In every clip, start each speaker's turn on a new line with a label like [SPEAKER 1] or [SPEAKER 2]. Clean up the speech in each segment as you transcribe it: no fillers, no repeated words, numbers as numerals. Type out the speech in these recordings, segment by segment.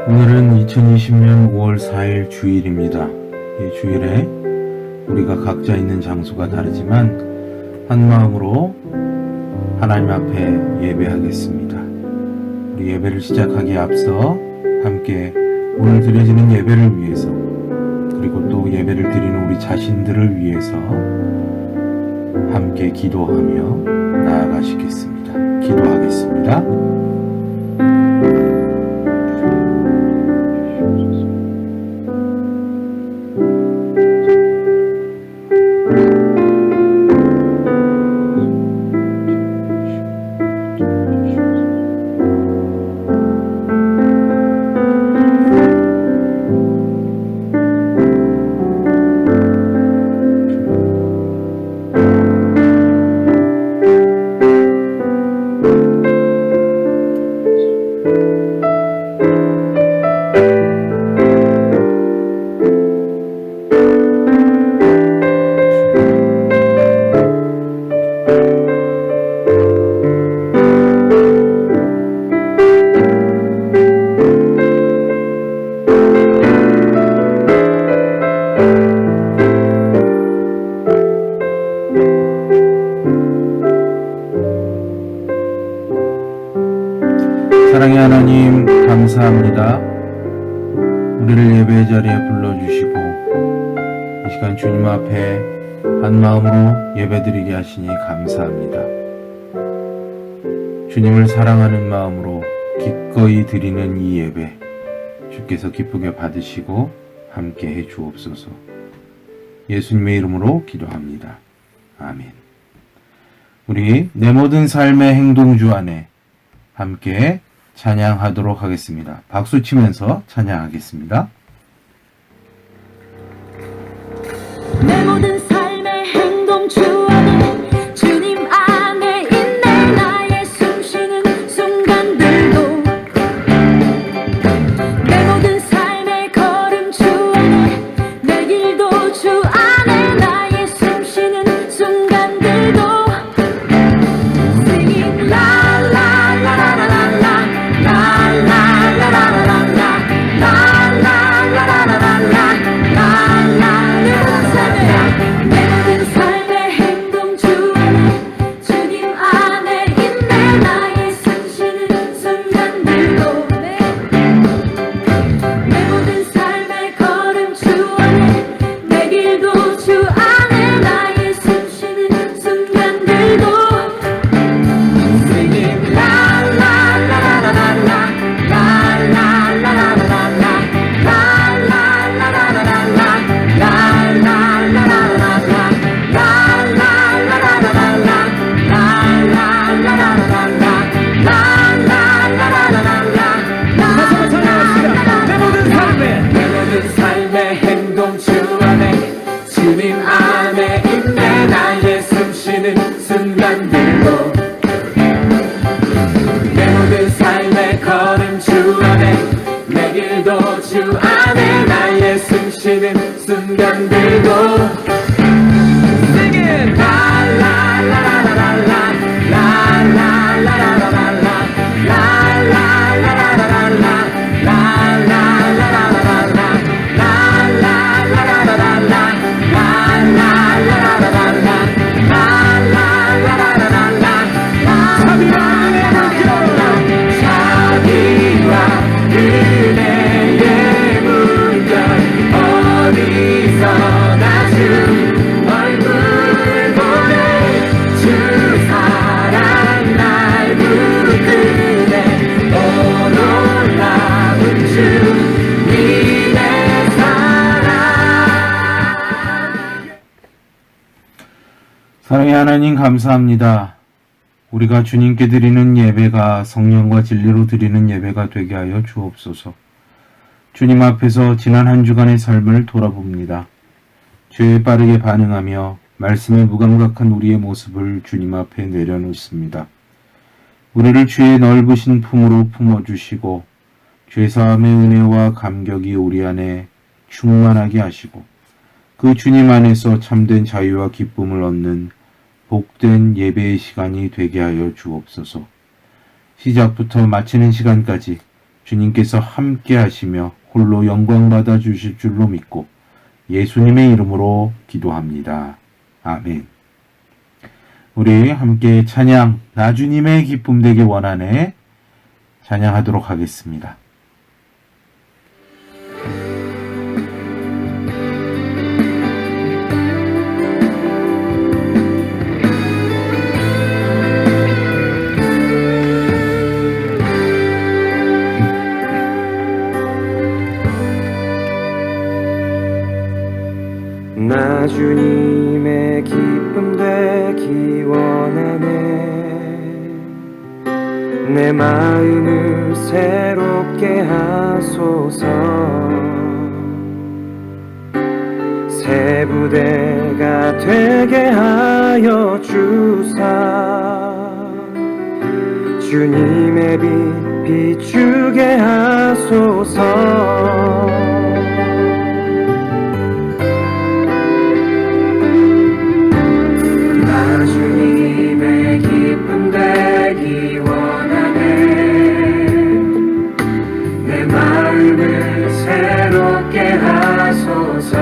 [SPEAKER 1] 오늘은 2020년 5월 4일 주일입니다. 이 주일에 우리가 각자 있는 장소가 다르지만 한 마음으로 하나님 앞에 예배하겠습니다. 우리 예배를 시작하기에 앞서 함께 오늘 드려지는 예배를 위해서, 그리고 또 예배를 드리는 우리 자신들을 위해서 함께 기도하며 나아가시겠습니다. 기도하겠습니다. 사랑의 하나님, 감사합니다. 우리를 예배의 자리에 불러주시고 이 시간 주님 앞에 한 마음으로 예배드리게 하시니 감사합니다. 주님을 사랑하는 마음으로 기꺼이 드리는 이 예배, 주께서 기쁘게 받으시고 함께 해 주옵소서. 예수님의 이름으로 기도합니다. 아멘. 우리 내 모든 삶의 행동주 안에 함께 찬양하도록 하겠습니다. 박수 치면서 찬양하겠습니다.
[SPEAKER 2] 내 모든 삶의 행동 주 안에, 주님 안에 있네. 나의 숨쉬는 순간들도, 내 모든 삶의 걸음 주 안에, 내 길도 주 안에. 나의 숨쉬는 순간들도 Singing la la la la la la 내 모든 삶의 행동 주 안에, 주님 안에 있네. 나의 숨쉬는 순간들도, 내 모든 삶의 걸음 주 안에, 내 길도 주 안에. 나의 숨쉬는 순간들도 Singing la la la la la la 주님 안에 있네. 나의 숨쉬는 순간들도, 내 모든 삶의 걸음 주 안에, 내 길도 주 안에. 나의 숨쉬는 순간들도 Singing la la la la la la la la la la la la la la la la la la
[SPEAKER 1] 사랑의 하나님, 감사합니다. 우리가 주님께 드리는 예배가 성령과 진리로 드리는 예배가 되게 하여 주옵소서. 주님 앞에서 지난 한 주간의 삶을 돌아봅니다. 죄에 빠르게 반응하며 말씀에 무감각한 우리의 모습을 주님 앞에 내려놓습니다. 우리를 주의 넓으신 품으로 품어주시고 죄사함의 은혜와 감격이 우리 안에 충만하게 하시고 그 주님 안에서 참된 자유와 기쁨을 얻는 복된 예배의 시간이 되게 하여 주옵소서. 시작부터 마치는 시간까지 주님께서 함께 하시며 홀로 영광 받아 주실 줄로 믿고 예수님의 이름으로 기도합니다. 아멘. 우리 함께 찬양, 나 주님의 기쁨 되게 원하네 찬양하도록 하겠습니다.
[SPEAKER 2] 나 주님의 기쁨 되기 원하네. 내 마음을 새롭게 하소서. 새 부대가 되게 하여 주사. 주님의 빛 비추게 하소서. 주님의 기쁨 되기 원하네. 내 마음을 새롭게 하소서.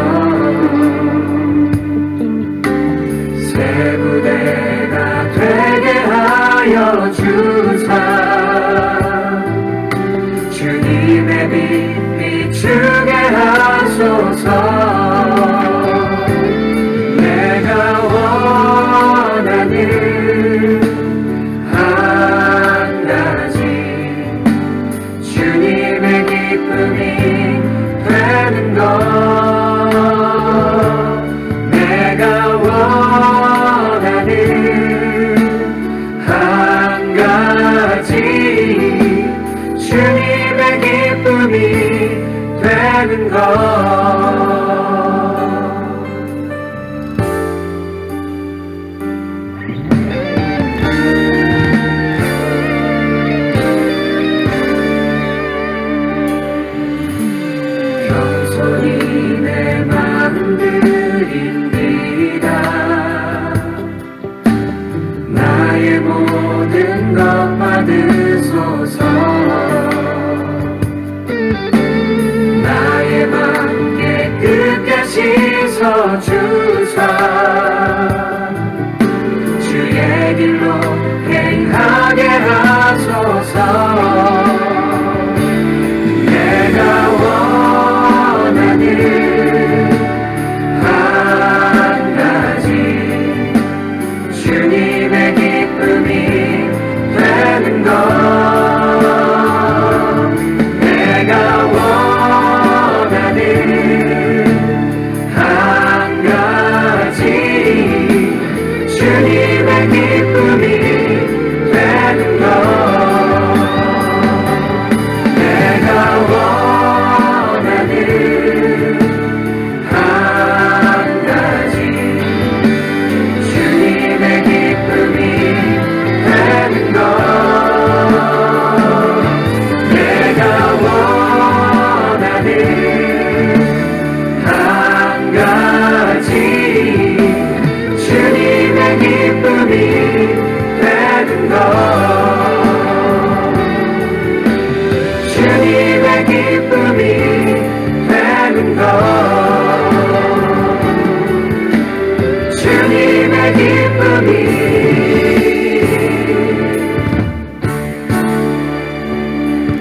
[SPEAKER 2] 새 부대가 되게 하여 주사. 주님의 빛 비추게 하소서. 한 가지 주님의 기쁨이 되는 것. 내가 원하는 한 가지 주님의 기쁨이 되는 것. 나의 모든 것 받으소서. 나의 맘 깨끗게 씻어주사. 주의 길로 행하게 하소서. 내가 원하는 주님의 기쁨이 되는 것. 내가 원하는 한 가지 주님의 기쁨이 되는 것. 내가 원하는 한 가지 주님의 기쁨이 되는 것. 내가 원하는 한 가지 주님의 기쁨이 되는 것. 주님의 기쁨이 되는 것. 주님의 기쁨이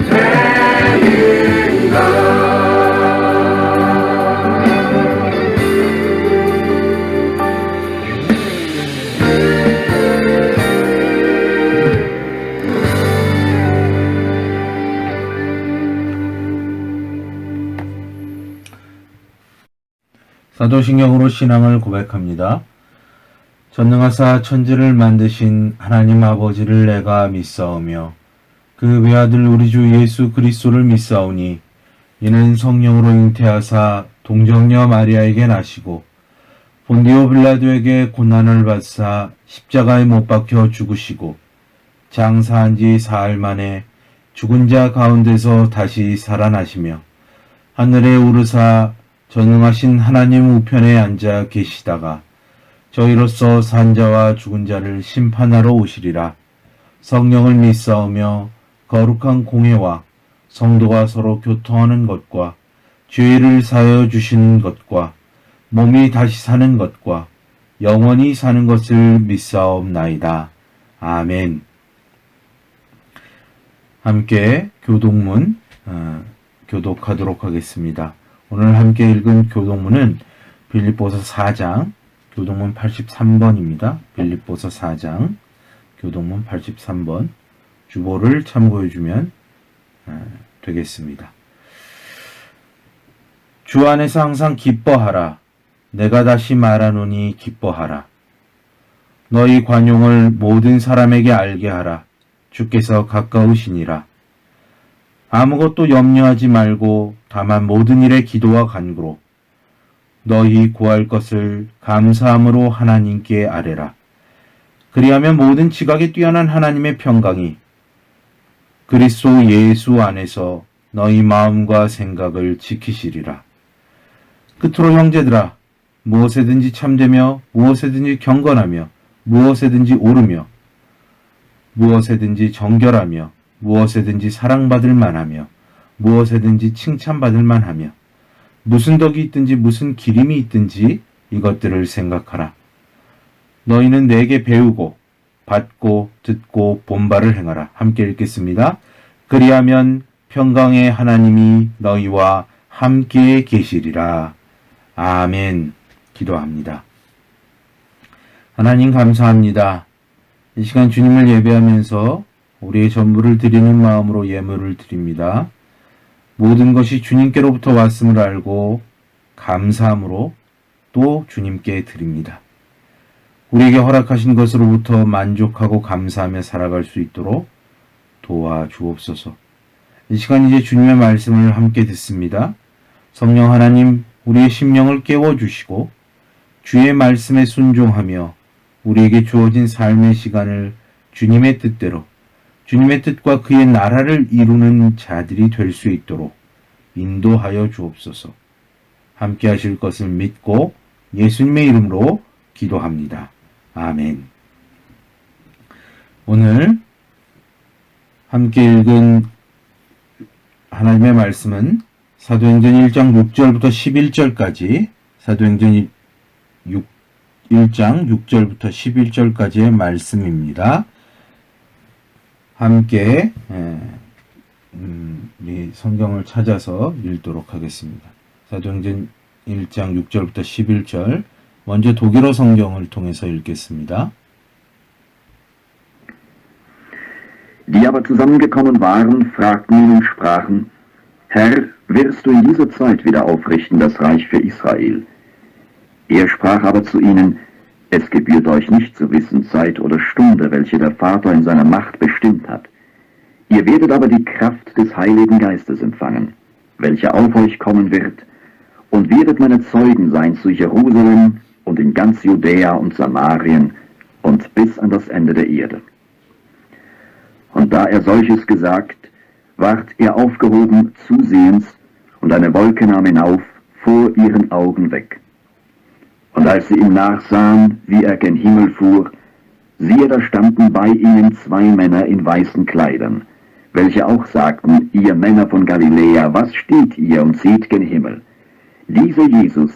[SPEAKER 2] 되는 것.
[SPEAKER 1] 사도신경으로 신앙을 고백합니다. 전능하사 천지를 만드신 하나님 아버지를 내가 믿사오며 그 외아들 우리 주 예수 그리스도를 믿사오니 이는 성령으로 잉태하사 동정녀 마리아에게 나시고 본디오 빌라도에게 고난을 받사 십자가에 못 박혀 죽으시고 장사한 지 사흘 만에 죽은 자 가운데서 다시 살아나시며 하늘에 오르사 전능하신 하나님 우편에 앉아 계시다가 저희로서 산 자와 죽은 자를 심판하러 오시리라. 성령을 믿사오며 거룩한 공회와 성도가 서로 교통하는 것과 죄를 사하여 주시는 것과 몸이 다시 사는 것과 영원히 사는 것을 믿사옵나이다. 아멘. 함께 교독문 교독하도록 하겠습니다. 오늘 함께 읽은 교독문은 빌립보서 4장 교독문 83번입니다. 빌립보서 4장 교독문 83번 주보를 참고해 주면 되겠습니다. 주 안에서 항상 기뻐하라. 내가 다시 말하노니 기뻐하라. 너희 관용을 모든 사람에게 알게 하라. 주께서 가까우시니라. 아무것도 염려하지 말고 다만 모든 일에 기도와 간구로 너희 구할 것을 감사함으로 하나님께 아뢰라. 그리하면 모든 지각에 뛰어난 하나님의 평강이 그리스도 예수 안에서 너희 마음과 생각을 지키시리라. 끝으로 형제들아, 무엇에든지 참되며 무엇에든지 경건하며 무엇에든지 옳으며 무엇에든지 정결하며 무엇에든지 사랑받을 만하며 무엇에든지 칭찬받을 만하며 무슨 덕이 있든지 무슨 기림이 있든지 이것들을 생각하라. 너희는 내게 배우고 받고 듣고 본바를 행하라. 함께 읽겠습니다. 그리하면 평강의 하나님이 너희와 함께 계시리라. 아멘. 기도합니다. 하나님 감사합니다. 이 시간 주님을 예배하면서 우리의 전부를 드리는 마음으로 예물을 드립니다. 모든 것이 주님께로부터 왔음을 알고 감사함으로 또 주님께 드립니다. 우리에게 허락하신 것으로부터 만족하고 감사하며 살아갈 수 있도록 도와주옵소서. 이 시간 이제 주님의 말씀을 함께 듣습니다. 성령 하나님, 우리의 심령을 깨워주시고 주의 말씀에 순종하며 우리에게 주어진 삶의 시간을 주님의 뜻대로 주님의 뜻과 그의 나라를 이루는 자들이 될 수 있도록 인도하여 주옵소서. 함께 하실 것을 믿고 예수님의 이름으로 기도합니다. 아멘. 오늘 함께 읽은 하나님의 말씀은 사도행전 1장 6절부터 11절까지 사도행전 1장 6절부터 11절까지의 말씀입니다. 함께 이 성경을 찾아서 읽도록 하겠습니다. 사도행전 1장 6절부터 11절 먼저 독일어 성경을 통해서 읽겠습니다.
[SPEAKER 3] Die aber zusammengekommen waren, fragten ihn und sprachen, Herr, wirst du in dieser Zeit wieder aufrichten das Reich für Israel? Er sprach aber zu ihnen, es gebührt euch nicht zu wissen Zeit oder Stunde, welche der Vater in seiner Macht bestimmt hat. Ihr werdet aber die Kraft des Heiligen Geistes empfangen, welche auf euch kommen wird, und werdet meine Zeugen sein zu Jerusalem und in ganz Judäa und Samarien und bis an das Ende der Erde. Und da er solches gesagt, ward er aufgehoben zusehends, und eine Wolke nahm ihn auf, vor ihren Augen weg. Und als sie ihm nachsahen, wie er gen Himmel fuhr, siehe, da standen bei ihnen zwei Männer in weißen Kleidern, welche auch sagten, ihr Männer von Galiläa, was steht ihr und seht gen Himmel? Dieser Jesus,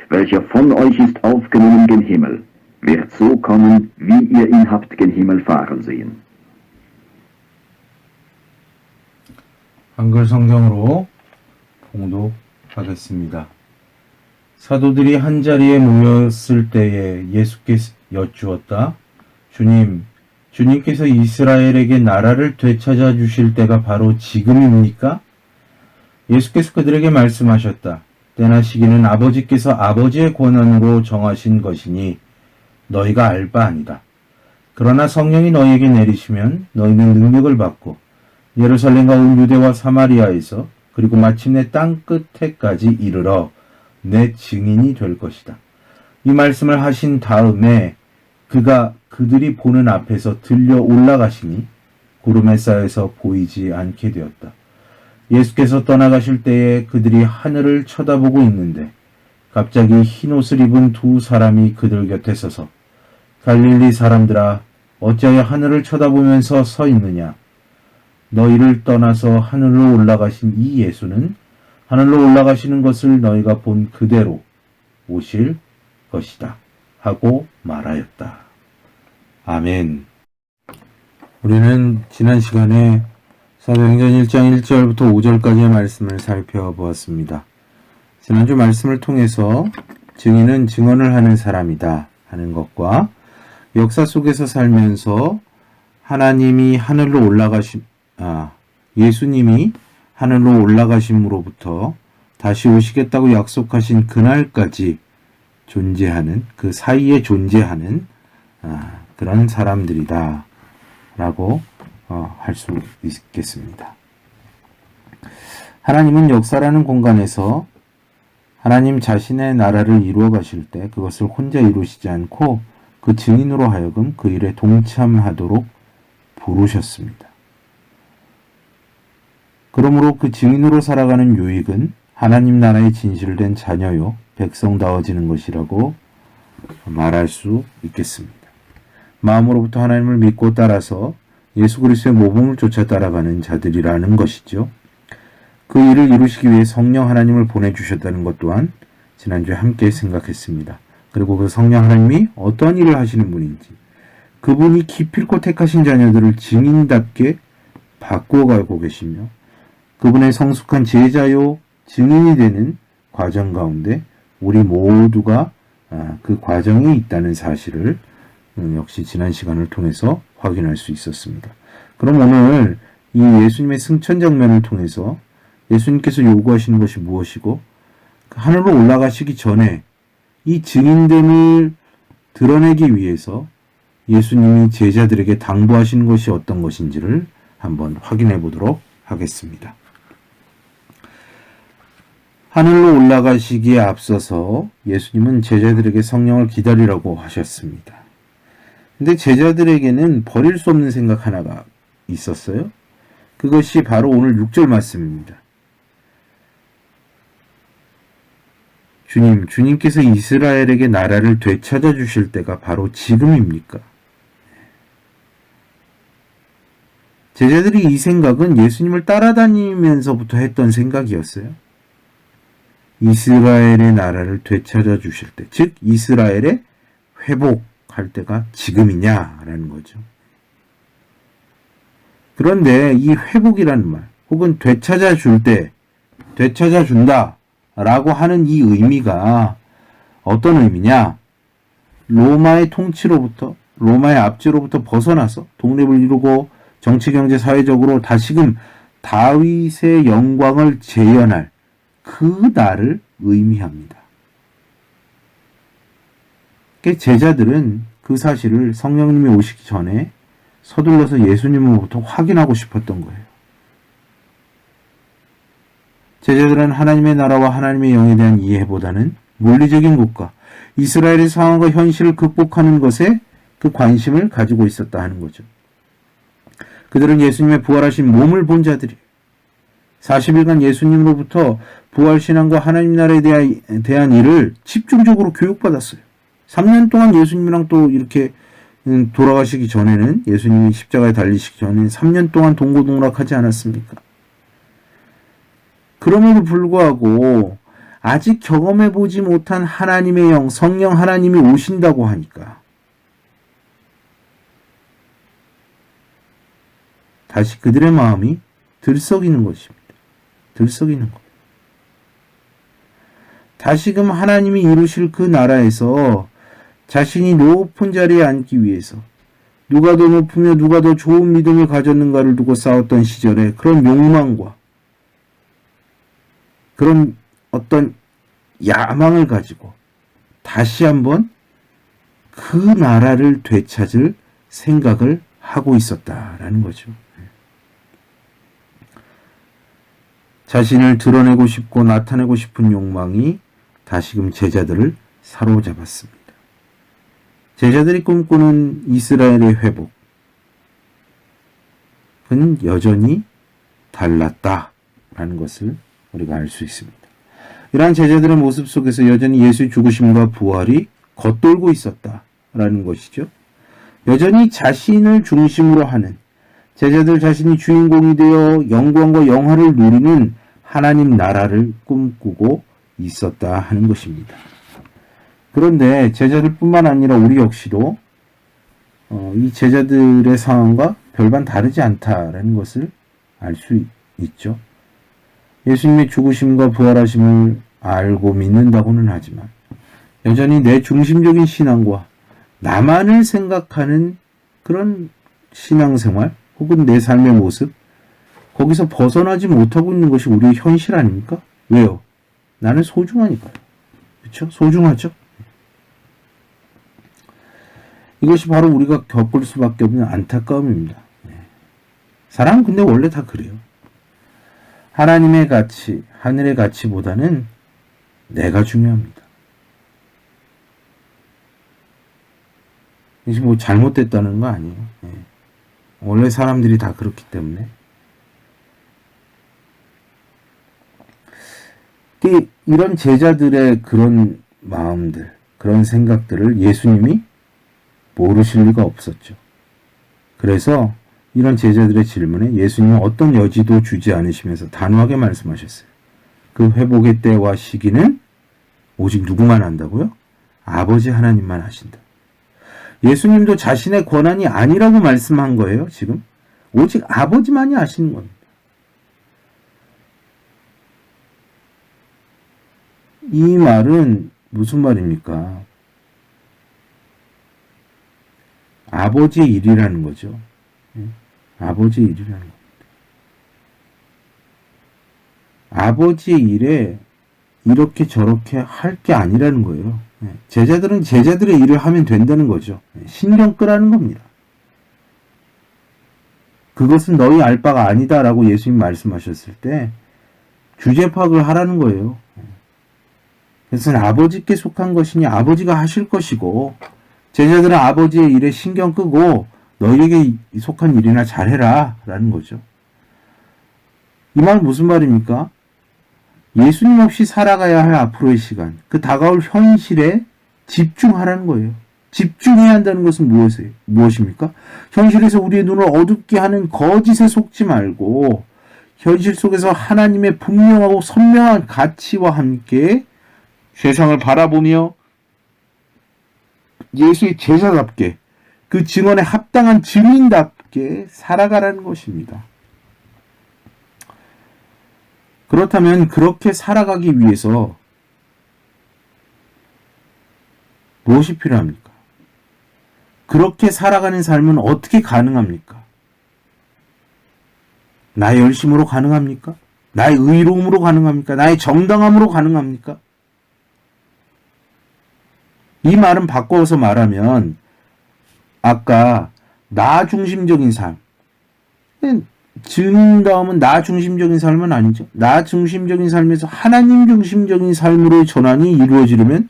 [SPEAKER 3] welcher von euch ist aufgenommen gen Himmel, wird so kommen, wie ihr ihn habt gen Himmel fahren sehen.
[SPEAKER 1] 한글 성경으로 봉독하겠습니다. 사도들이 한자리에 모였을 때에 예수께서 여쭈었다. 주님, 주님께서 이스라엘에게 나라를 되찾아 주실 때가 바로 지금입니까? 예수께서 그들에게 말씀하셨다. 때나 시기는 아버지께서 아버지의 권한으로 정하신 것이니 너희가 알 바 아니다. 그러나 성령이 너희에게 내리시면 너희는 능력을 받고 예루살렘과 온 유대와 사마리아에서 그리고 마침내 땅 끝에까지 이르러 내 증인이 될 것이다. 이 말씀을 하신 다음에 그가 그들이 보는 앞에서 들려 올라가시니 구름에 쌓여서 보이지 않게 되었다. 예수께서 떠나가실 때에 그들이 하늘을 쳐다보고 있는데 갑자기 흰옷을 입은 두 사람이 그들 곁에 서서 갈릴리 사람들아 어찌하여 하늘을 쳐다보면서 서 있느냐? 너희를 떠나서 하늘로 올라가신 이 예수는 하늘로 올라가시는 것을 너희가 본 그대로 오실 것이다 하고 말하였다. 아멘. 우리는 지난 시간에 사도행전 1장 1절부터 5절까지의 말씀을 살펴보았습니다. 지난주 말씀을 통해서 증인은 증언을 하는 사람이다 하는 것과 역사 속에서 살면서 예수님이 하늘로 올라가심으로부터 다시 오시겠다고 약속하신 그날까지 존재하는, 그 사이에 존재하는 그런 사람들이다 라고 할 수 있겠습니다. 하나님은 역사라는 공간에서 하나님 자신의 나라를 이루어 가실 때 그것을 혼자 이루시지 않고 그 증인으로 하여금 그 일에 동참하도록 부르셨습니다. 그러므로 그 증인으로 살아가는 유익은 하나님 나라의 진실된 자녀요 백성다워지는 것이라고 말할 수 있겠습니다. 마음으로부터 하나님을 믿고 따라서 예수 그리스도의 모범을 쫓아 따라가는 자들이라는 것이죠. 그 일을 이루시기 위해 성령 하나님을 보내주셨다는 것 또한 지난주에 함께 생각했습니다. 그리고 그 성령 하나님이 어떤 일을 하시는 분인지, 그분이 기필코 택하신 자녀들을 증인답게 바꾸어가고 계시며 그분의 성숙한 제자요 증인이 되는 과정 가운데 우리 모두가 그 과정에 있다는 사실을 역시 지난 시간을 통해서 확인할 수 있었습니다. 그럼 오늘 이 예수님의 승천 장면을 통해서 예수님께서 요구하시는 것이 무엇이고 하늘로 올라가시기 전에 이 증인됨을 드러내기 위해서 예수님이 제자들에게 당부하시는 것이 어떤 것인지를 한번 확인해 보도록 하겠습니다. 하늘로 올라가시기에 앞서서 예수님은 제자들에게 성령을 기다리라고 하셨습니다. 근데 제자들에게는 버릴 수 없는 생각 하나가 있었어요. 그것이 바로 오늘 6절 말씀입니다. 주님께서 이스라엘에게 나라를 되찾아 주실 때가 바로 지금입니까? 제자들이 이 생각은 예수님을 따라다니면서부터 했던 생각이었어요. 이스라엘의 나라를 되찾아 주실 때, 즉 이스라엘의 회복할 때가 지금이냐라는 거죠. 그런데 이 회복이라는 말, 혹은 되찾아 줄 때, 되찾아 준다 라고 하는 이 의미가 어떤 의미냐? 로마의 통치로부터, 로마의 압제로부터 벗어나서 독립을 이루고 정치, 경제, 사회적으로 다시금 다윗의 영광을 재현할 그 날을 의미합니다. 제자들은 그 사실을 성령님이 오시기 전에 서둘러서 예수님으로부터 확인하고 싶었던 거예요. 제자들은 하나님의 나라와 하나님의 영에 대한 이해보다는 물리적인 국가, 이스라엘의 상황과 현실을 극복하는 것에 그 관심을 가지고 있었다 하는 거죠. 그들은 예수님의 부활하신 몸을 본 자들이에요. 40일간 예수님으로부터 부활신앙과 하나님 나라에 대한 일을 집중적으로 교육받았어요. 3년 동안 예수님이랑 또 이렇게 돌아가시기 전에는, 예수님이 십자가에 달리시기 전에는 3년 동안 동고동락하지 않았습니까? 그럼에도 불구하고 아직 경험해보지 못한 하나님의 영, 성령 하나님이 오신다고 하니까 다시 그들의 마음이 들썩이는 것입니다. 들썩이는 것. 다시금 하나님이 이루실 그 나라에서 자신이 높은 자리에 앉기 위해서 누가 더 높으며 누가 더 좋은 믿음을 가졌는가를 두고 싸웠던 시절에 그런 욕망과 그런 어떤 야망을 가지고 다시 한번 그 나라를 되찾을 생각을 하고 있었다라는 거죠. 자신을 드러내고 싶고 나타내고 싶은 욕망이 다시금 제자들을 사로잡았습니다. 제자들이 꿈꾸는 이스라엘의 회복은 여전히 달랐다라는 것을 우리가 알 수 있습니다. 이러한 제자들의 모습 속에서 여전히 예수의 죽으심과 부활이 겉돌고 있었다라는 것이죠. 여전히 자신을 중심으로 하는, 제자들 자신이 주인공이 되어 영광과 영화를 누리는 하나님 나라를 꿈꾸고 있었다 하는 것입니다. 그런데 제자들뿐만 아니라 우리 역시도 이 제자들의 상황과 별반 다르지 않다라는 것을 알 수 있죠. 예수님의 죽으심과 부활하심을 알고 믿는다고는 하지만 여전히 내 중심적인 신앙과 나만을 생각하는 그런 신앙생활 혹은 내 삶의 모습, 거기서 벗어나지 못하고 있는 것이 우리의 현실 아닙니까? 왜요? 나는 소중하니까요. 그렇죠? 소중하죠? 이것이 바로 우리가 겪을 수밖에 없는 안타까움입니다. 사람은 근데 원래 다 그래요. 하나님의 가치, 하늘의 가치보다는 내가 중요합니다. 이게 뭐 잘못됐다는 거 아니에요. 원래 사람들이 다 그렇기 때문에. 이런 제자들의 그런 마음들, 그런 생각들을 예수님이 모르실 리가 없었죠. 그래서 이런 제자들의 질문에 예수님은 어떤 여지도 주지 않으시면서 단호하게 말씀하셨어요. 그 회복의 때와 시기는 오직 누구만 안다고요? 아버지 하나님만 아신다. 예수님도 자신의 권한이 아니라고 말씀한 거예요, 지금. 오직 아버지만이 아시는 겁니다. 이 말은 무슨 말입니까? 아버지의 일이라는 거죠. 아버지의 일이라는 겁니다. 아버지의 일에 이렇게 저렇게 할 게 아니라는 거예요. 제자들은 제자들의 일을 하면 된다는 거죠. 신경 끄라는 겁니다. 그것은 너희 알 바가 아니다라고 예수님 말씀하셨을 때 주제 파악을 하라는 거예요. 그것은 아버지께 속한 것이니 아버지가 하실 것이고 제자들은 아버지의 일에 신경 끄고 너희에게 속한 일이나 잘해라 라는 거죠. 이 말은 무슨 말입니까? 예수님 없이 살아가야 할 앞으로의 시간, 그 다가올 현실에 집중하라는 거예요. 집중해야 한다는 것은 무엇입니까? 현실에서 우리의 눈을 어둡게 하는 거짓에 속지 말고 현실 속에서 하나님의 분명하고 선명한 가치와 함께 세상을 바라보며 예수의 제자답게 그 증언에 합당한 증인답게 살아가라는 것입니다. 그렇다면 그렇게 살아가기 위해서 무엇이 필요합니까? 그렇게 살아가는 삶은 어떻게 가능합니까? 나의 열심으로 가능합니까? 나의 의로움으로 가능합니까? 나의 정당함으로 가능합니까? 이 말은 바꿔서 말하면 아까 나 중심적인 삶, 증다움은 나 중심적인 삶은 아니죠. 나 중심적인 삶에서 하나님 중심적인 삶으로의 전환이 이루어지려면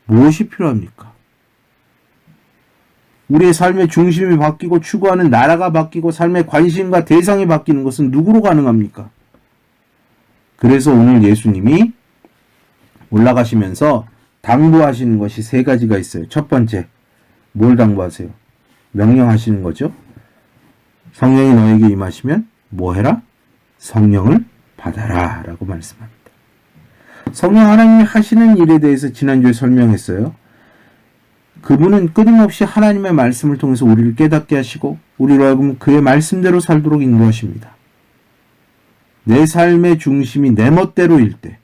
[SPEAKER 1] 무엇이 필요합니까? 우리의 삶의 중심이 바뀌고 추구하는 나라가 바뀌고 삶의 관심과 대상이 바뀌는 것은 누구로 가능합니까? 그래서 오늘 예수님이 올라가시면서 당부하시는 것이 세 가지가 있어요. 첫 번째, 뭘 당부하세요? 명령하시는 거죠. 성령이 너에게 임하시면 뭐 해라? 성령을 받아라 라고 말씀합니다. 성령 하나님이 하시는 일에 대해서 지난주에 설명했어요. 그분은 끊임없이 하나님의 말씀을 통해서 우리를 깨닫게 하시고 우리로 하여금 그의 말씀대로 살도록 인도하십니다. 내 삶의 중심이 내 멋대로일 때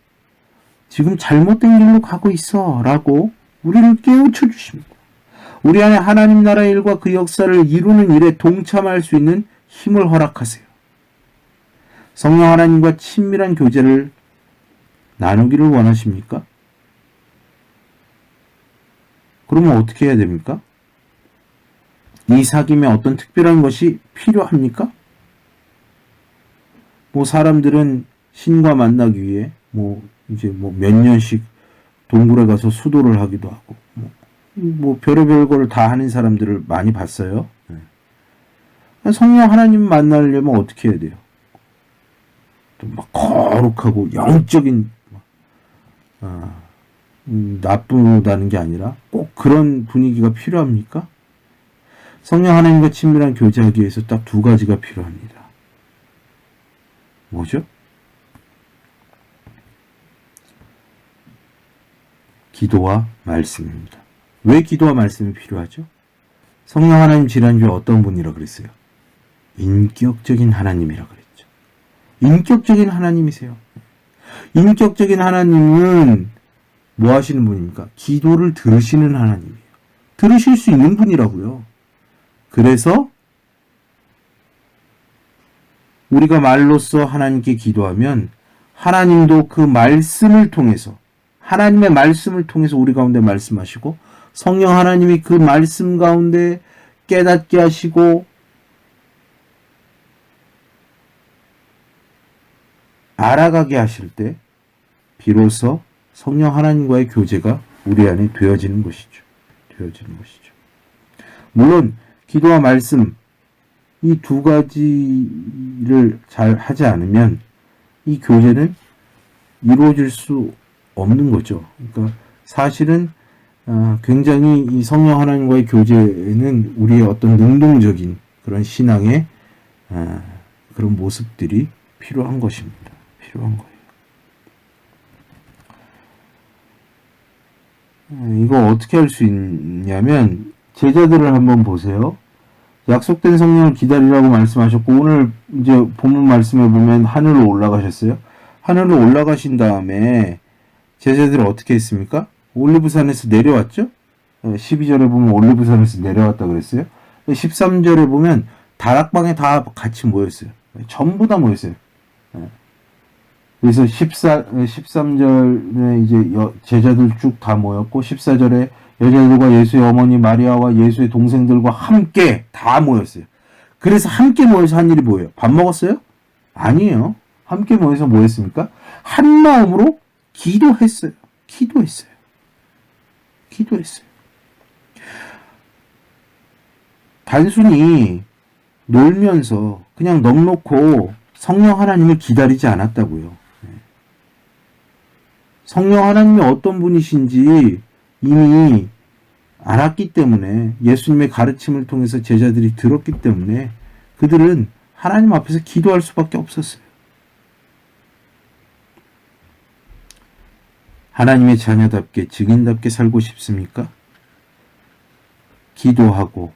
[SPEAKER 1] 지금 잘못된 길로 가고 있어 라고 우리를 깨우쳐 주십니다. 우리 안에 하나님 나라의 일과 그 역사를 이루는 일에 동참할 수 있는 힘을 허락하세요. 성령 하나님과 친밀한 교제를 나누기를 원하십니까? 그러면 어떻게 해야 됩니까? 이 사귐에 어떤 특별한 것이 필요합니까? 사람들은 신과 만나기 위해 몇 년씩 동굴에 가서 수도를 하기도 하고 별의별 걸 다 하는 사람들을 많이 봤어요. 성령 하나님 만나려면 어떻게 해야 돼요? 좀 거룩하고 영적인 나쁘다는 게 아니라 꼭 그런 분위기가 필요합니까? 성령 하나님과 친밀한 교제하기 위해서 딱 두 가지가 필요합니다. 뭐죠? 기도와 말씀입니다. 왜 기도와 말씀이 필요하죠? 성령 하나님 지난주에 어떤 분이라 그랬어요? 인격적인 하나님이라 그랬죠. 인격적인 하나님이세요. 인격적인 하나님은 뭐 하시는 분입니까? 기도를 들으시는 하나님이에요. 들으실 수 있는 분이라고요. 그래서 우리가 말로써 하나님께 기도하면 하나님도 그 말씀을 통해서 하나님의 말씀을 통해서 우리 가운데 말씀하시고 성령 하나님이 그 말씀 가운데 깨닫게 하시고 알아가게 하실 때 비로소 성령 하나님과의 교제가 우리 안에 되어지는 것이죠. 물론 기도와 말씀 이 두 가지를 잘 하지 않으면 이 교제는 이루어질 수 없는 거죠. 그러니까 사실은 굉장히 이 성령 하나님과의 교제는 우리의 어떤 능동적인 그런 신앙의 그런 모습들이 필요한 것입니다. 필요한 거예요. 이거 어떻게 할 수 있냐면 제자들을 한번 보세요. 약속된 성령을 기다리라고 말씀하셨고 오늘 이제 본문 말씀에 보면 하늘로 올라가셨어요. 하늘로 올라가신 다음에 제자들이 어떻게 했습니까? 올리브산에서 내려왔죠? 12절에 보면 올리브산에서 내려왔다 그랬어요. 13절에 보면 다락방에 다 같이 모였어요. 전부 다 모였어요. 그래서 13절에 이제 제자들 쭉 다 모였고 14절에 여자들과 예수의 어머니 마리아와 예수의 동생들과 함께 다 모였어요. 그래서 함께 모여서 한 일이 뭐예요? 밥 먹었어요? 아니에요. 함께 모여서 뭐 했습니까? 한 마음으로 기도했어요. 단순히 놀면서 그냥 넋놓고 성령 하나님을 기다리지 않았다고요. 성령 하나님이 어떤 분이신지 이미 알았기 때문에 예수님의 가르침을 통해서 제자들이 들었기 때문에 그들은 하나님 앞에서 기도할 수밖에 없었어요. 하나님의 자녀답게 증인답게 살고 싶습니까? 기도하고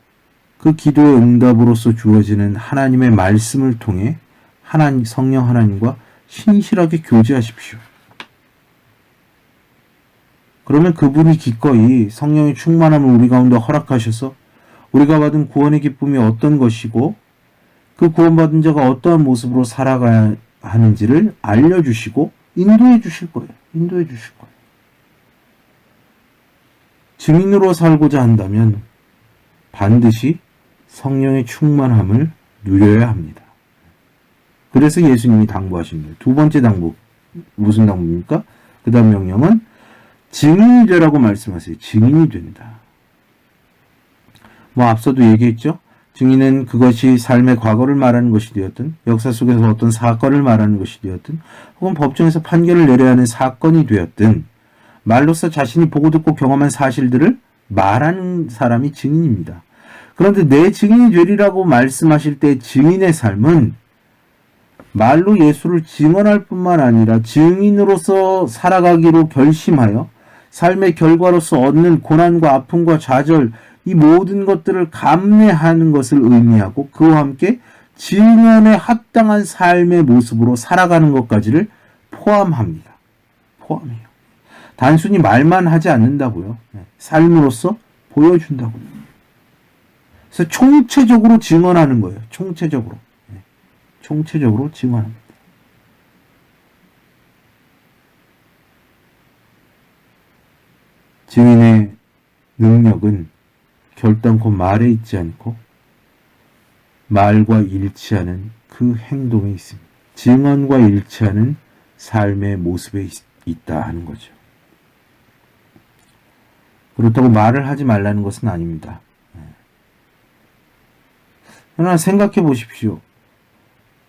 [SPEAKER 1] 그 기도의 응답으로서 주어지는 하나님의 말씀을 통해 성령 하나님과 신실하게 교제하십시오. 그러면 그분이 기꺼이 성령의 충만함을 우리 가운데 허락하셔서 우리가 받은 구원의 기쁨이 어떤 것이고 그 구원받은 자가 어떠한 모습으로 살아가야 하는지를 알려주시고 인도해 주실 거예요. 증인으로 살고자 한다면 반드시 성령의 충만함을 누려야 합니다. 그래서 예수님이 당부하신 거예요. 두 번째 당부, 무슨 당부입니까? 그 다음 명령은 증인이 되라고 말씀하세요. 증인이 된다. 앞서도 얘기했죠? 증인은 그것이 삶의 과거를 말하는 것이 되었든 역사 속에서 어떤 사건을 말하는 것이 되었든 혹은 법정에서 판결을 내려야 하는 사건이 되었든 말로써 자신이 보고 듣고 경험한 사실들을 말하는 사람이 증인입니다. 그런데 내 증인이 되리라고 말씀하실 때 증인의 삶은 말로 예수를 증언할 뿐만 아니라 증인으로서 살아가기로 결심하여 삶의 결과로서 얻는 고난과 아픔과 좌절 이 모든 것들을 감내하는 것을 의미하고 그와 함께 증언에 합당한 삶의 모습으로 살아가는 것까지를 포함해요. 단순히 말만 하지 않는다고요. 삶으로서 보여준다고요. 그래서 총체적으로 증언하는 거예요. 총체적으로 증언합니다. 증인의 능력은 결단코 말에 있지 않고 말과 일치하는 그 행동에 있습니다. 증언과 일치하는 삶의 모습에 있다 하는 거죠. 그렇다고 말을 하지 말라는 것은 아닙니다. 그러나 생각해 보십시오.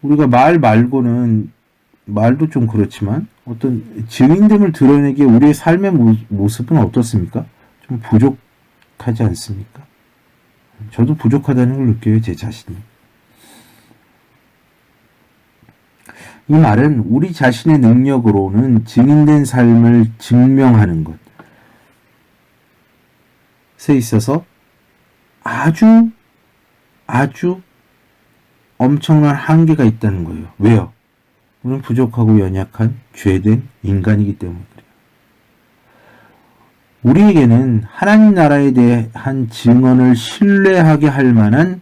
[SPEAKER 1] 우리가 말 말고는 말도 좀 그렇지만 어떤 증인됨을 드러내기에 우리의 삶의 모습은 어떻습니까? 좀 부족하지 않습니까? 저도 부족하다는 걸 느껴요, 제 자신이. 이 말은 우리 자신의 능력으로는 증인된 삶을 증명하는 것에 있어서 아주 엄청난 한계가 있다는 거예요. 왜요? 우리는 부족하고 연약한 죄된 인간이기 때문에 그래요. 우리에게는 하나님 나라에 대한 증언을 신뢰하게 할 만한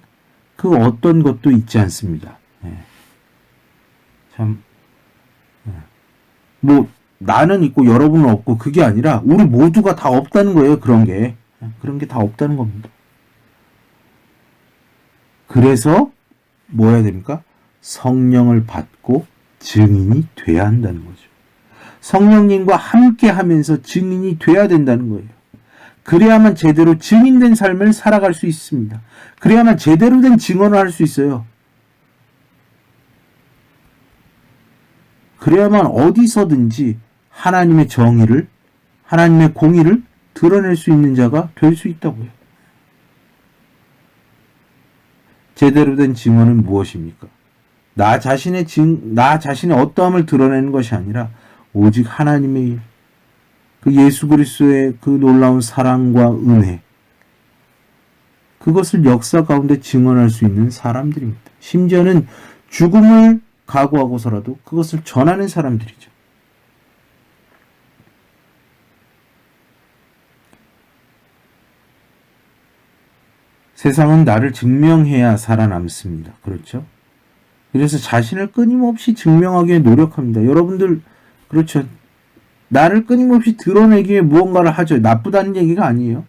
[SPEAKER 1] 그 어떤 것도 있지 않습니다. 참, 뭐 나는 있고 여러분은 없고 그게 아니라 우리 모두가 다 없다는 거예요. 그런 게 다 없다는 겁니다. 그래서 뭐 해야 됩니까? 성령을 받고 증인이 돼야 한다는 거죠. 성령님과 함께 하면서 증인이 돼야 된다는 거예요. 그래야만 제대로 증인된 삶을 살아갈 수 있습니다. 그래야만 제대로 된 증언을 할 수 있어요. 그래야만 어디서든지 하나님의 정의를, 하나님의 공의를 드러낼 수 있는 자가 될 수 있다고요. 제대로 된 증언은 무엇입니까? 나 자신의 어떠함을 드러내는 것이 아니라 오직 하나님의 일, 그 예수 그리스도의 그 놀라운 사랑과 은혜, 그것을 역사 가운데 증언할 수 있는 사람들입니다. 심지어는 죽음을 각오하고서라도 그것을 전하는 사람들이죠. 세상은 나를 증명해야 살아남습니다. 그렇죠? 그래서 자신을 끊임없이 증명하기 위해 노력합니다. 여러분들 그렇죠? 나를 끊임없이 드러내기 위해 무언가를 하죠. 나쁘다는 얘기가 아니에요.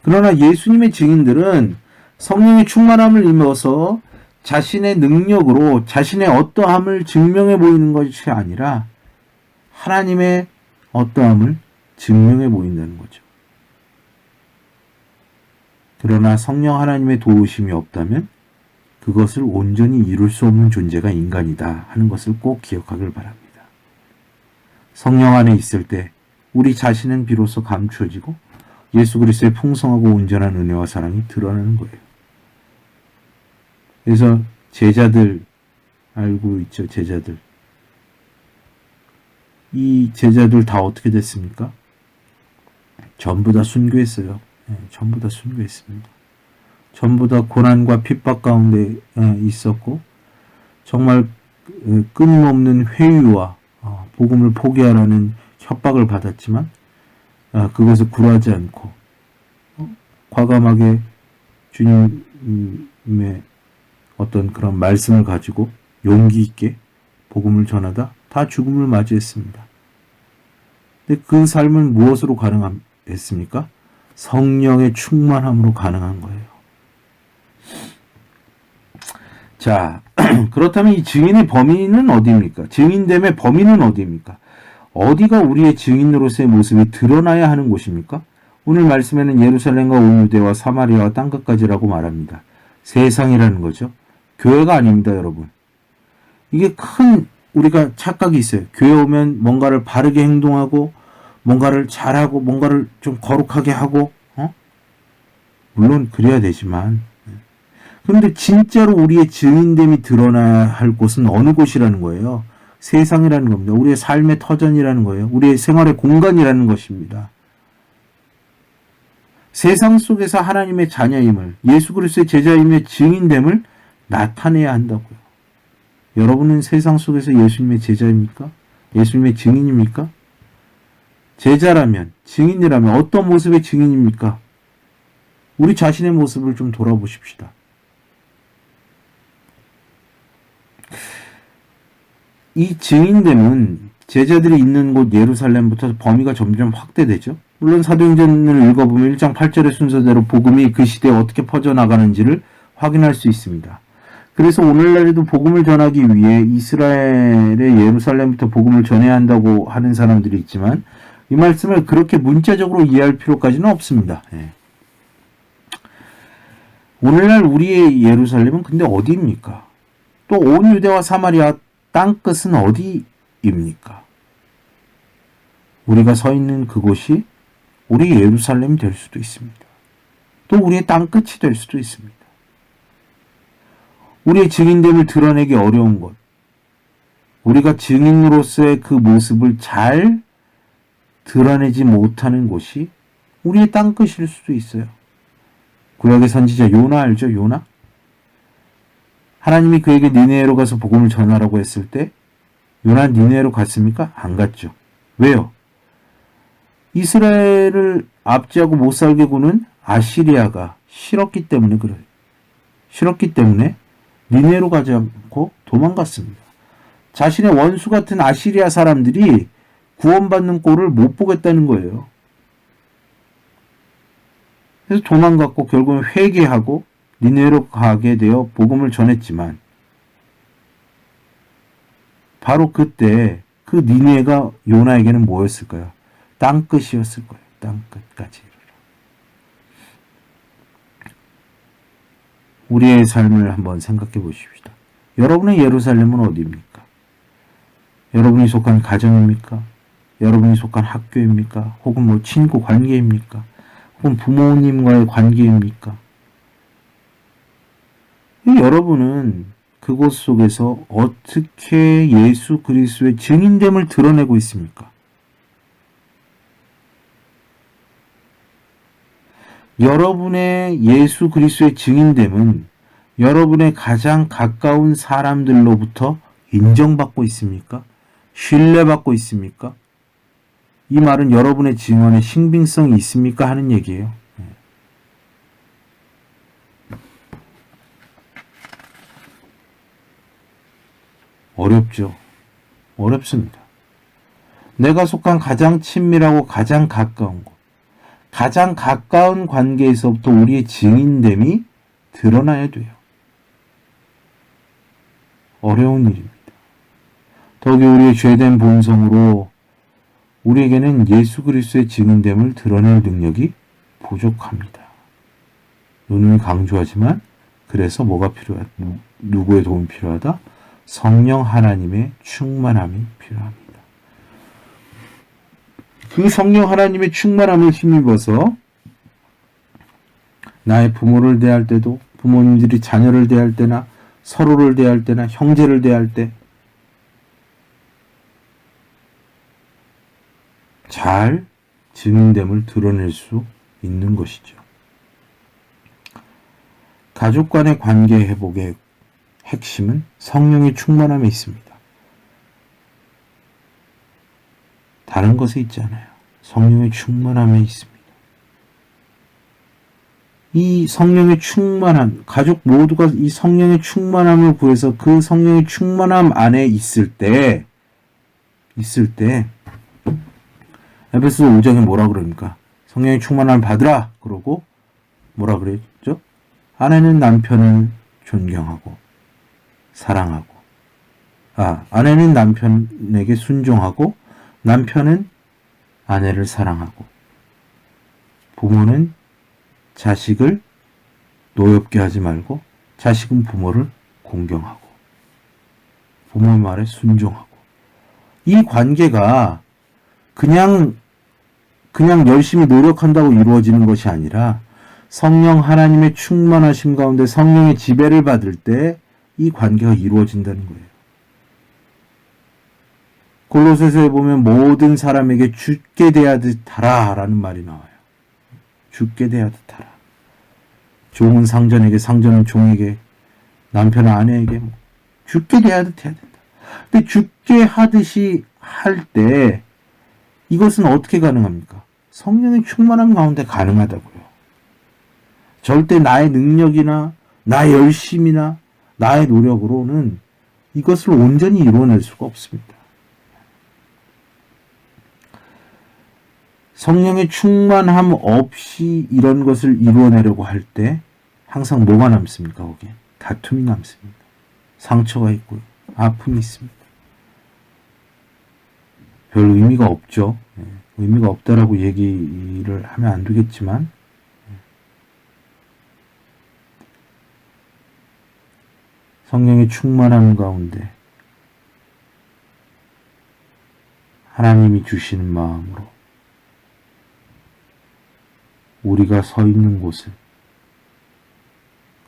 [SPEAKER 1] 그러나 예수님의 증인들은 성령의 충만함을 입어서 자신의 능력으로 자신의 어떠함을 증명해 보이는 것이 아니라 하나님의 어떠함을 증명해 보인다는 거죠. 그러나 성령 하나님의 도우심이 없다면 그것을 온전히 이룰 수 없는 존재가 인간이다 하는 것을 꼭 기억하길 바랍니다. 성령 안에 있을 때 우리 자신은 비로소 감추어지고 예수 그리스도의 풍성하고 온전한 은혜와 사랑이 드러나는 거예요. 그래서 제자들 알고 있죠? 제자들. 이 제자들 다 어떻게 됐습니까? 전부 다 순교했어요. 전부 다 순교했습니다. 전부 다 고난과 핍박 가운데 있었고 정말 끊임없는 회유와 복음을 포기하라는 협박을 받았지만 그것을 굴하지 않고 과감하게 주님의 어떤 그런 말씀을 가지고 용기 있게 복음을 전하다 다 죽음을 맞이했습니다. 근데 그 삶은 무엇으로 가능했습니까? 성령의 충만함으로 가능한 거예요. 자, 그렇다면 이 증인의 범위는 어디입니까? 증인됨의 범위는 어디입니까? 어디가 우리의 증인으로서의 모습이 드러나야 하는 곳입니까? 오늘 말씀에는 예루살렘과 온 유대와 사마리아와 땅끝까지라고 말합니다. 세상이라는 거죠. 교회가 아닙니다, 여러분. 이게 큰 우리가 착각이 있어요. 교회 오면 뭔가를 바르게 행동하고 뭔가를 잘하고 뭔가를 좀 거룩하게 하고 물론 그래야 되지만 그런데 진짜로 우리의 증인됨이 드러나야 할 곳은 어느 곳이라는 거예요? 세상이라는 겁니다. 우리의 삶의 터전이라는 거예요. 우리의 생활의 공간이라는 것입니다. 세상 속에서 하나님의 자녀임을, 예수 그리스도의 제자임의 증인됨을 나타내야 한다고요. 여러분은 세상 속에서 예수님의 제자입니까? 예수님의 증인입니까? 제자라면, 증인이라면 어떤 모습의 증인입니까? 우리 자신의 모습을 좀 돌아보십시다. 이 증인됨은 제자들이 있는 곳 예루살렘부터 범위가 점점 확대되죠. 물론 사도행전을 읽어보면 1장 8절의 순서대로 복음이 그 시대에 어떻게 퍼져나가는지를 확인할 수 있습니다. 그래서 오늘날에도 복음을 전하기 위해 이스라엘의 예루살렘부터 복음을 전해야 한다고 하는 사람들이 있지만 이 말씀을 그렇게 문자적으로 이해할 필요까지는 없습니다. 오늘날 우리의 예루살렘은 근데 어디입니까? 또 온 유대와 사마리아 땅끝은 어디입니까? 우리가 서 있는 그곳이 우리 예루살렘이 될 수도 있습니다. 또 우리의 땅끝이 될 수도 있습니다. 우리의 증인됨을 드러내기 어려운 것, 우리가 증인으로서의 그 모습을 잘 드러내지 못하는 곳이 우리의 땅끝일 수도 있어요. 구약의 선지자 요나 알죠? 요나? 하나님이 그에게 니네로 가서 복음을 전하라고 했을 때 요나 니네로 갔습니까? 안 갔죠. 왜요? 이스라엘을 압제하고 못 살게 구는 아시리아가 싫었기 때문에 그래요. 싫었기 때문에 니네로 가지 않고 도망갔습니다. 자신의 원수 같은 아시리아 사람들이 구원받는 꼴을 못 보겠다는 거예요. 그래서 도망갔고 결국은 회개하고 니네로 가게 되어 복음을 전했지만 바로 그때 그 니네가 요나에게는 뭐였을까요? 땅끝이었을 거예요. 땅끝까지 이르러. 우리의 삶을 한번 생각해 보십시다. 여러분의 예루살렘은 어디입니까? 여러분이 속한 가정입니까? 여러분이 속한 학교입니까? 혹은 뭐 친구 관계입니까? 혹은 부모님과의 관계입니까? 여러분은 그곳 속에서 어떻게 예수 그리스도의 증인됨을 드러내고 있습니까? 여러분의 예수 그리스도의 증인됨은 여러분의 가장 가까운 사람들로부터 인정받고 있습니까? 신뢰받고 있습니까? 이 말은 여러분의 증언에 신빙성이 있습니까? 하는 얘기예요. 어렵죠. 어렵습니다. 내가 속한 가장 친밀하고 가장 가까운 곳, 가장 가까운 관계에서부터 우리의 증인됨이 드러나야 돼요. 어려운 일입니다. 더욱이 우리의 죄된 본성으로 우리에게는 예수 그리스도의 증인됨을 드러낼 능력이 부족합니다. 오늘 강조하지만 그래서 뭐가 필요하다? 누구의 도움이 필요하다? 성령 하나님의 충만함이 필요합니다. 그 성령 하나님의 충만함을 힘입어서 나의 부모를 대할 때도, 부모님들이 자녀를 대할 때나, 서로를 대할 때나, 형제를 대할 때 잘 증인됨을 드러낼 수 있는 것이죠. 가족 간의 관계 회복의 핵심은 성령의 충만함에 있습니다. 다른 것에 있지 않아요. 성령의 충만함에 있습니다. 이 성령의 충만함, 가족 모두가 이 성령의 충만함을 구해서 그 성령의 충만함 안에 있을 때 에베소 5장에 뭐라 그럽니까? 성령의 충만함을 받으라! 그러고 뭐라 그랬죠? 아내는 남편을 존경하고 사랑하고, 아내는 남편에게 순종하고 남편은 아내를 사랑하고, 부모는 자식을 노엽게 하지 말고 자식은 부모를 공경하고, 부모의 말에 순종하고. 이 관계가 그냥 열심히 노력한다고 이루어지는 것이 아니라 성령 하나님의 충만하심 가운데 성령의 지배를 받을 때 이 관계가 이루어진다는 거예요. 골로새서에 보면 모든 사람에게 죽게 대하듯 하라 라는 말이 나와요. 죽게 대하듯 하라. 종은 상전에게, 상전은 종에게, 남편은 아내에게 죽게 대하듯 해야 된다. 근데 죽게 하듯이 할 때 이것은 어떻게 가능합니까? 성령의 충만함 가운데 가능하다고요. 절대 나의 능력이나 나의 열심이나 나의 노력으로는 이것을 온전히 이루어낼 수가 없습니다. 성령의 충만함 없이 이런 것을 이루어내려고 할 때 항상 뭐가 남습니까? 거기에 다툼이 남습니다. 상처가 있고요. 아픔이 있습니다. 별 의미가 없죠. 의미가 없다라고 얘기를 하면 안 되겠지만 성령의 충만함 가운데 하나님이 주시는 마음으로 우리가 서 있는 곳을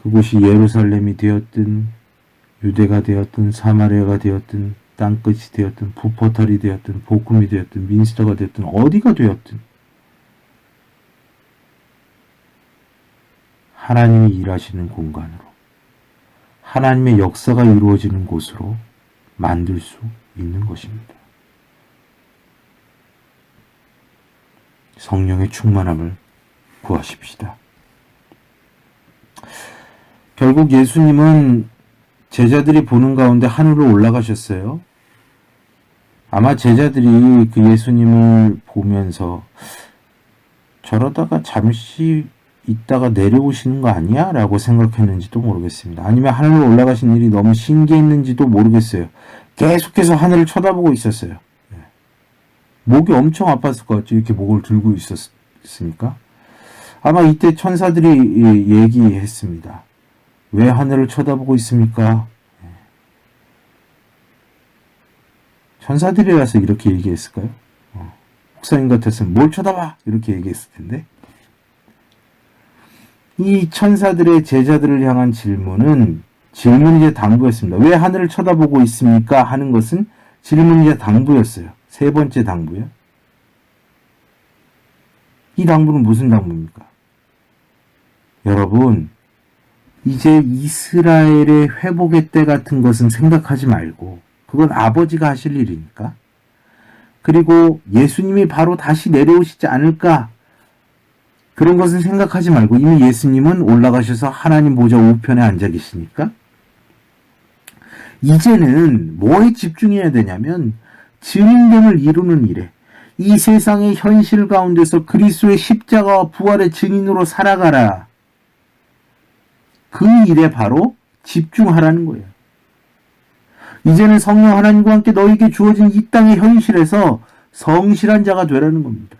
[SPEAKER 1] 그곳이 예루살렘이 되었든 유대가 되었든 사마리아가 되었든 땅끝이 되었든 부포탈이 되었든 복음이 되었든 민스터가 되었든 어디가 되었든 하나님이 일하시는 공간으로 하나님의 역사가 이루어지는 곳으로 만들 수 있는 것입니다. 성령의 충만함을 구하십시다. 결국 예수님은 제자들이 보는 가운데 하늘로 올라가셨어요. 아마 제자들이 그 예수님을 보면서 저러다가 잠시 있다가 내려오시는 거 아니야? 라고 생각했는지도 모르겠습니다. 아니면 하늘로 올라가신 일이 너무 신기했는지도 모르겠어요. 계속해서 하늘을 쳐다보고 있었어요. 목이 엄청 아팠을 것 같죠. 이렇게 목을 들고 있었으니까. 아마 이때 천사들이 얘기했습니다. 왜 하늘을 쳐다보고 있습니까? 천사들이라서 이렇게 얘기했을까요? 목사님 같았으면 뭘 쳐다봐! 이렇게 얘기했을 텐데. 이 천사들의 제자들을 향한 질문이자 당부였습니다. 왜 하늘을 쳐다보고 있습니까? 하는 것은 질문이자 당부였어요. 세 번째 당부요. 이 당부는 무슨 당부입니까? 여러분, 이제 이스라엘의 회복의 때 같은 것은 생각하지 말고 그건 아버지가 하실 일이니까. 그리고 예수님이 바로 다시 내려오시지 않을까? 그런 것은 생각하지 말고 이미 예수님은 올라가셔서 하나님 보좌 우편에 앉아 계시니까 이제는 뭐에 집중해야 되냐면 증인됨을 이루는 일에 이 세상의 현실 가운데서 그리스도의 십자가와 부활의 증인으로 살아가라. 그 일에 바로 집중하라는 거예요. 이제는 성령 하나님과 함께 너에게 주어진 이 땅의 현실에서 성실한 자가 되라는 겁니다.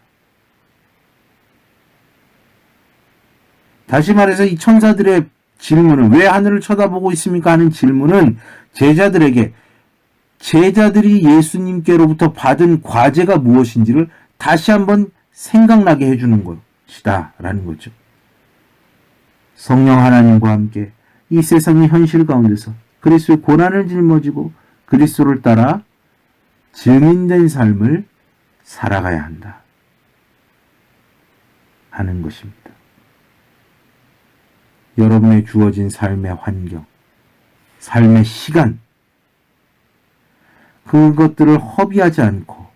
[SPEAKER 1] 다시 말해서 이 천사들의 질문은 왜 하늘을 쳐다보고 있습니까? 하는 질문은 제자들에게 제자들이 예수님께로부터 받은 과제가 무엇인지를 다시 한번 생각나게 해주는 것이다 라는 거죠. 성령 하나님과 함께 이 세상의 현실 가운데서 그리스도의 고난을 짊어지고 그리스도를 따라 증인된 삶을 살아가야 한다 하는 것입니다. 여러분의 주어진 삶의 환경, 삶의 시간, 그것들을 허비하지 않고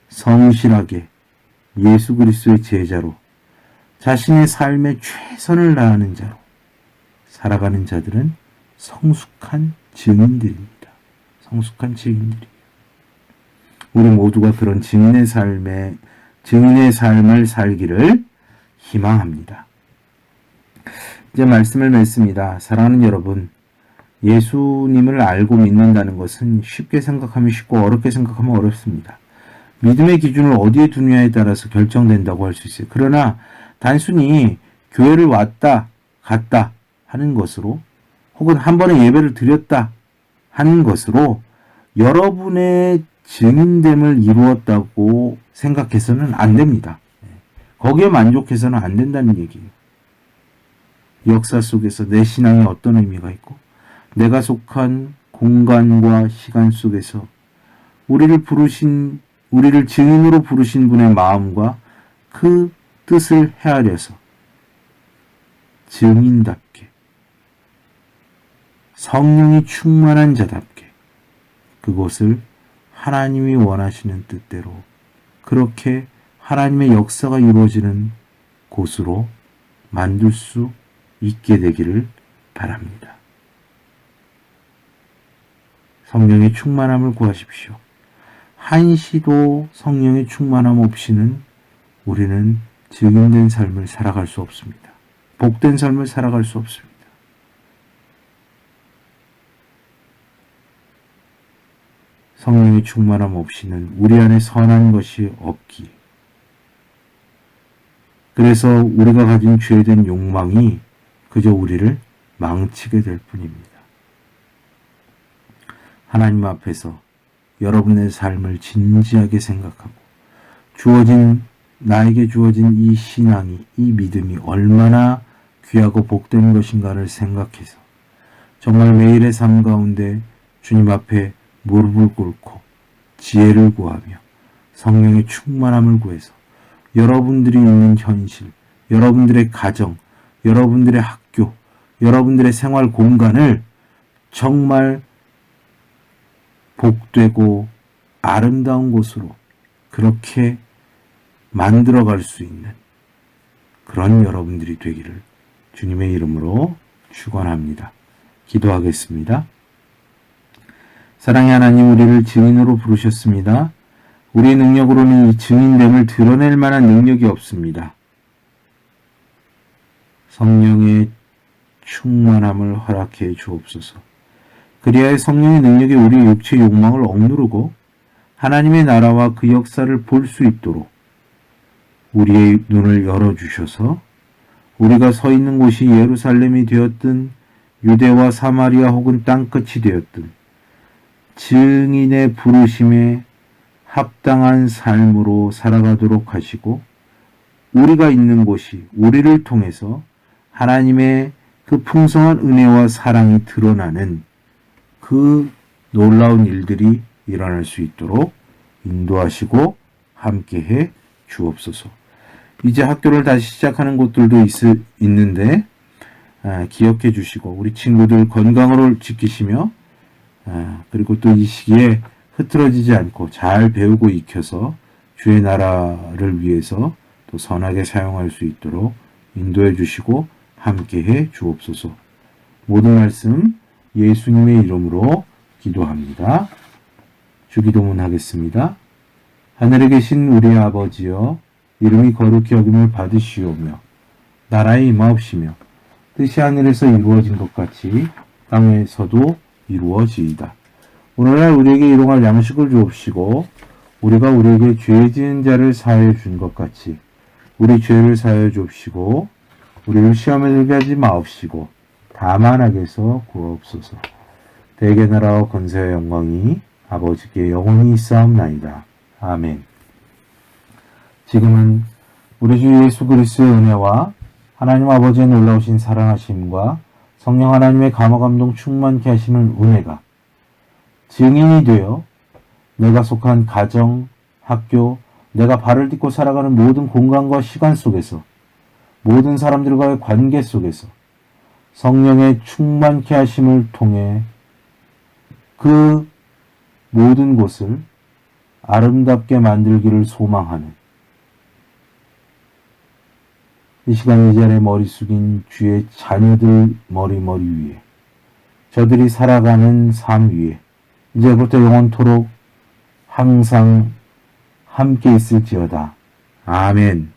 [SPEAKER 1] 성실하게 예수 그리스도의 제자로 자신의 삶에 최선을 다하는 자로 살아가는 자들은 성숙한 증인들입니다. 성숙한 증인들이에요. 우리 모두가 그런 증인의 삶을 살기를 희망합니다. 이제 말씀을 맺습니다. 사랑하는 여러분, 예수님을 알고 믿는다는 것은 쉽게 생각하면 쉽고 어렵게 생각하면 어렵습니다. 믿음의 기준을 어디에 두느냐에 따라서 결정된다고 할 수 있어요. 그러나 단순히 교회를 왔다 갔다 하는 것으로 혹은 한 번의 예배를 드렸다 하는 것으로 여러분의 증인됨을 이루었다고 생각해서는 안 됩니다. 거기에 만족해서는 안 된다는 얘기예요. 역사 속에서 내 신앙이 어떤 의미가 있고 내가 속한 공간과 시간 속에서 우리를 증인으로 부르신 분의 마음과 그 뜻을 헤아려서 증인답게 성령이 충만한 자답게 그곳을 하나님이 원하시는 뜻대로 그렇게 하나님의 역사가 이루어지는 곳으로 만들 수 있게 되기를 바랍니다. 성령의 충만함을 구하십시오. 한시도 성령의 충만함 없이는 우리는 증인된 삶을 살아갈 수 없습니다. 복된 삶을 살아갈 수 없습니다. 성령의 충만함 없이는 우리 안에 선한 것이 없기에 그래서 우리가 가진 죄된 욕망이 그저 우리를 망치게 될 뿐입니다. 하나님 앞에서 여러분의 삶을 진지하게 생각하고 나에게 주어진 이 신앙이, 이 믿음이 얼마나 귀하고 복된 것인가를 생각해서 정말 매일의 삶 가운데 주님 앞에 무릎을 꿇고 지혜를 구하며 성령의 충만함을 구해서 여러분들이 있는 현실, 여러분들의 가정, 여러분들의 학교, 여러분들의 생활 공간을 정말 복되고 아름다운 곳으로 그렇게 만들어갈 수 있는 그런 여러분들이 되기를 주님의 이름으로 축원합니다. 기도하겠습니다. 사랑의 하나님, 우리를 증인으로 부르셨습니다. 우리의 능력으로는 이 증인됨을 드러낼 만한 능력이 없습니다. 성령의 충만함을 허락해 주옵소서. 그리하여 성령의 능력이 우리의 육체의 욕망을 억누르고 하나님의 나라와 그 역사를 볼 수 있도록 우리의 눈을 열어주셔서 우리가 서 있는 곳이 예루살렘이 되었든 유대와 사마리아 혹은 땅끝이 되었든 증인의 부르심에 합당한 삶으로 살아가도록 하시고 우리가 있는 곳이 우리를 통해서 하나님의 그 풍성한 은혜와 사랑이 드러나는 그 놀라운 일들이 일어날 수 있도록 인도하시고 함께해 주옵소서. 이제 학교를 다시 시작하는 곳들도 있는데 기억해 주시고 우리 친구들 건강을 지키시며 그리고 또 이 시기에 흐트러지지 않고 잘 배우고 익혀서 주의 나라를 위해서 또 선하게 사용할 수 있도록 인도해 주시고 함께해 주옵소서. 모든 말씀 예수님의 이름으로 기도합니다. 주기도문 하겠습니다. 하늘에 계신 우리 아버지여, 이름이 거룩히 여김을 받으시오며 나라에 임하옵시며 뜻이 하늘에서 이루어진 것 같이 땅에서도 이루어지이다. 오늘날 우리에게 일용할 양식을 주옵시고 우리가 우리에게 죄 지은 자를 사하여 준 것 같이 우리 죄를 사하여 주옵시고 우리를 시험에 들게 하지 마옵시고 다만 악에서 구하옵소서. 대개 나라와 권세와 영광이 아버지께 영원히 있사옵나이다. 아멘. 지금은 우리 주 예수 그리스도의 은혜와 하나님 아버지의 놀라우신 사랑하심과 성령 하나님의 감화감동 충만케 하시는 은혜가 증인이 되어 내가 속한 가정, 학교, 내가 발을 딛고 살아가는 모든 공간과 시간 속에서 모든 사람들과의 관계 속에서 성령의 충만케 하심을 통해 그 모든 곳을 아름답게 만들기를 소망하는 이 시간 이 자리에 머리 숙인 주의 자녀들 머리 위에 저들이 살아가는 삶 위에 이제부터 영원토록 항상 함께 있을지어다. 아멘.